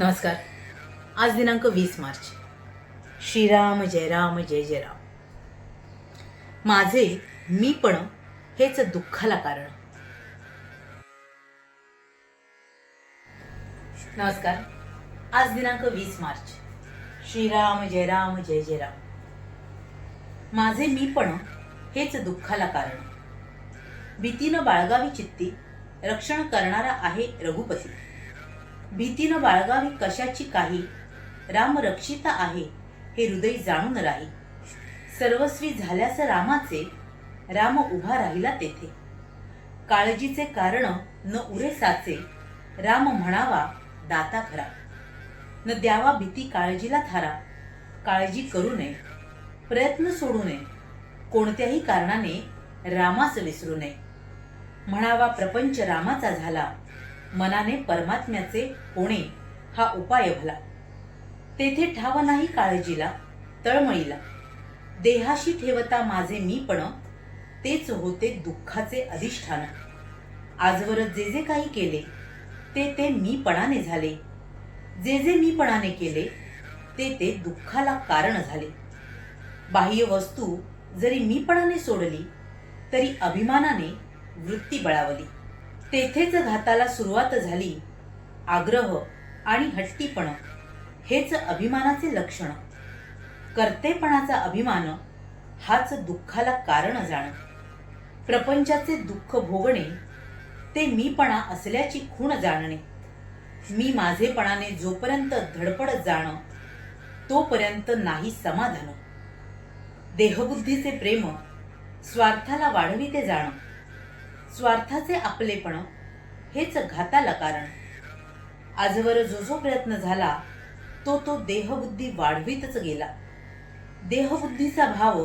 नमस्कार. आज दिनांक 20 मार्च. श्रीराम जय राम जय जय राम. माझे मीपण हेच दुःखाला कारण. नमस्कार. आज दिनांक 20 मार्च. श्रीराम जय राम जय जय राम. माझे मीपण हेच दुःखाला कारण. भीतीनं बाळगावी चित्ती, रक्षण करणारा आहे रघुपती. भीतीनं बाळगावी कशाची काही, राम रक्षिता आहे हे हृदय जाणून राही. सर्वस्वी झाल्यास रामाचे, राम उभा राहिला तेथे. काळजीचे कारण न उरे साचे, राम म्हणावा दाता खरा. न द्यावा भीती काळजीला थारा, काळजी करू नये, प्रयत्न सोडू नये, कोणत्याही कारणाने रामास विसरू नये. म्हणावा प्रपंच रामाचा झाला, मनाने परमात्म्याचे होणे हा उपाय भला. तेथे ठाव नाही काळजीला तळमळीला, देहाशी ठेवता माझे मीपण, तेच होते दुःखाचे अधिष्ठान. आजवर जे जे काही केले ते ते मीपणाने झाले, जे जे मीपणाने केले ते ते दुःखाला कारण झाले. बाह्य वस्तू जरी मीपणाने सोडली, तरी अभिमानाने वृत्ती बळावली. तेथेच घाताला सुरुवात झाली. आग्रह आणि हट्टीपण हेच अभिमानाचे लक्षण. कर्तेपणाचा अभिमान हाच दुःखाला कारण जाण. प्रपंचाचे दुःख भोगणे ते मीपणा असल्याची खूण जाणणे. मी माझेपणाने जोपर्यंत धडपडत जाण, तोपर्यंत नाही समाधान. देहबुद्धीचे प्रेम स्वार्थाला वाढविते जाण. स्वार्थाचे आपलेपण हेच घाताला कारण. आजवर जो जो प्रयत्न झाला तो तो देहबुद्धी वाढवितच गेला. देहबुद्धीचा भाव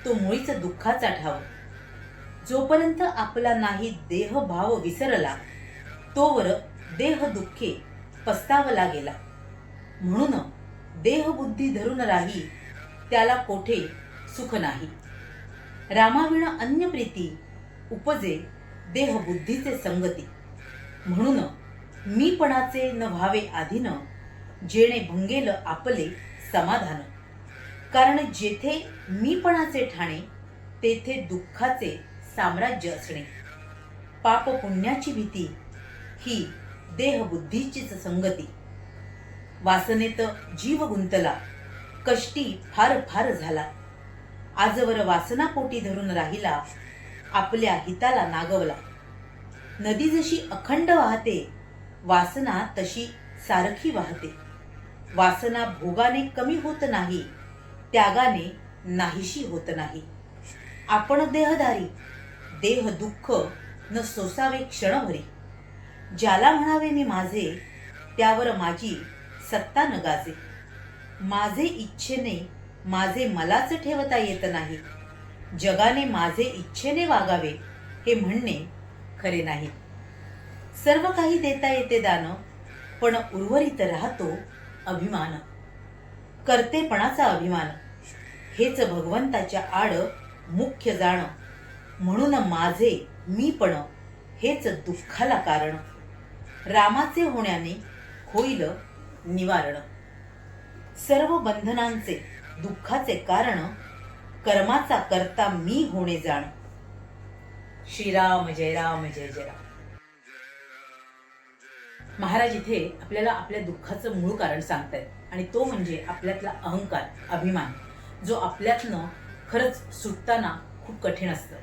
तो मुळीच दुःखाचा ठाव. जोपर्यंत आपला नाही देहभाव विसरला, तोवर देह दुःखे पस्तावला गेला. म्हणून देहबुद्धी धरून राही, त्याला कोठे सुख नाही. रामाविण अन्य प्रीती उपजे देहबुद्धीचे संगती. म्हणून मीपणाचे न व्हावे आधीन, जेणे भंगेल आपले समाधान. कारण जेथे मीपणाचे ठाणे, तेथे दुःखाचे साम्राज्य असणे. पाप पुण्याची भीती ही देहबुद्धीचीच संगती. वासनेत जीव गुंतला, कष्टी फार फार झाला. आजवर वासनापोटी धरून राहिला, आपल्या हिताला नागवला. नदी जशी अखंड वाहते, वासना तशी सारखी वाहते. वासना भोगाने कमी होत नाही, त्यागाने नाहीशी होत नाही. आपण देहधारी, देह दुःख न सोसावे क्षणभरी. ज्याला म्हणावे मी माझे, त्यावर माझी सत्ता न गाजे. माझे इच्छेने माझे मलाच ठेवता येत नाही. जगाने माझे इच्छेने वागावे हे म्हणणे खरे नाही. सर्व काही देता येते दान, पण उर्वरित राहतो अभिमान. कर्तेपणाचा अभिमान हेच भगवंताच्या आड मुख्य जाण. म्हणून माझे मीपण हेच दुःखाला कारण. रामाचे होण्याने होईल निवारण. सर्व बंधनांचे दुःखाचे कारण, कर्माचा करता मी होणे जाण. श्रीराम जय राम जय जय राम. महाराज इथे आपल्याला आपल्या दुःखाचं मूळ कारण सांगतायत, आणि तो म्हणजे आपल्यातला अहंकार, अभिमान, जो आपल्यातनं खरंच सुटताना खूप कठीण असतं.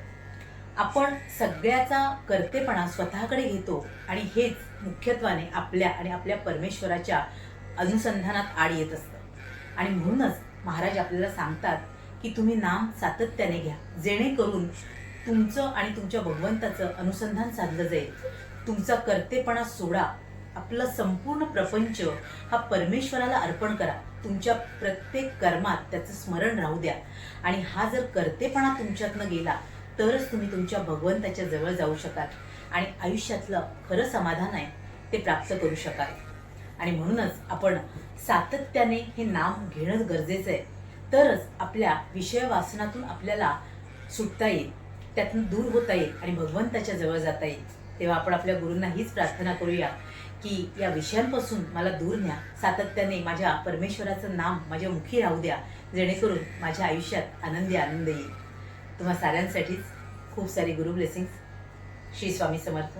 आपण सगळ्याचा कर्तेपणा स्वतःकडे घेतो, आणि हेच मुख्यत्वाने आपल्या आणि आपल्या परमेश्वराच्या अनुसंधानात आड येत असतं. आणि म्हणूनच महाराज आपल्याला सांगतात की तुम्ही नाम सातत्याने घ्या, जेणेकरून तुमचं आणि तुमच्या भगवंताचं अनुसंधान साधलं जाईल. तुमचा कर्तेपणा सोडा, आपलं संपूर्ण प्रपंच हा परमेश्वराला अर्पण करा. तुमच्या प्रत्येक कर्मात त्याचं स्मरण राहू द्या. आणि हा जर कर्तेपणा तुमच्यातनं गेला, तरच तुम्ही तुमच्या भगवंताच्या जवळ जाऊ शकाल आणि आयुष्यातलं खरं समाधान आहे ते प्राप्त करू शकाल. आणि म्हणूनच आपण सातत्याने हे नाम घेणं गरजेचं आहे. तरच आपल्या विषय वासनातून आपल्याला सुटता येईल, त्यातून दूर होता येईल आणि भगवंताच्या जवळ जाता येईल. तेव्हा आपण आपल्या गुरूंना हीच प्रार्थना करूया की या विषयांपासून मला दूर न्या, सातत्याने माझ्या परमेश्वराचं नाम माझ्या मुखी राहू द्या, जेणेकरून माझ्या आयुष्यात आनंदी आनंद येईल. तुम्हा साऱ्यांसाठीच खूप सारी गुरु ब्लेसिंग्स. श्री स्वामी समर्थ.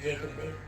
जय गुरुदेव.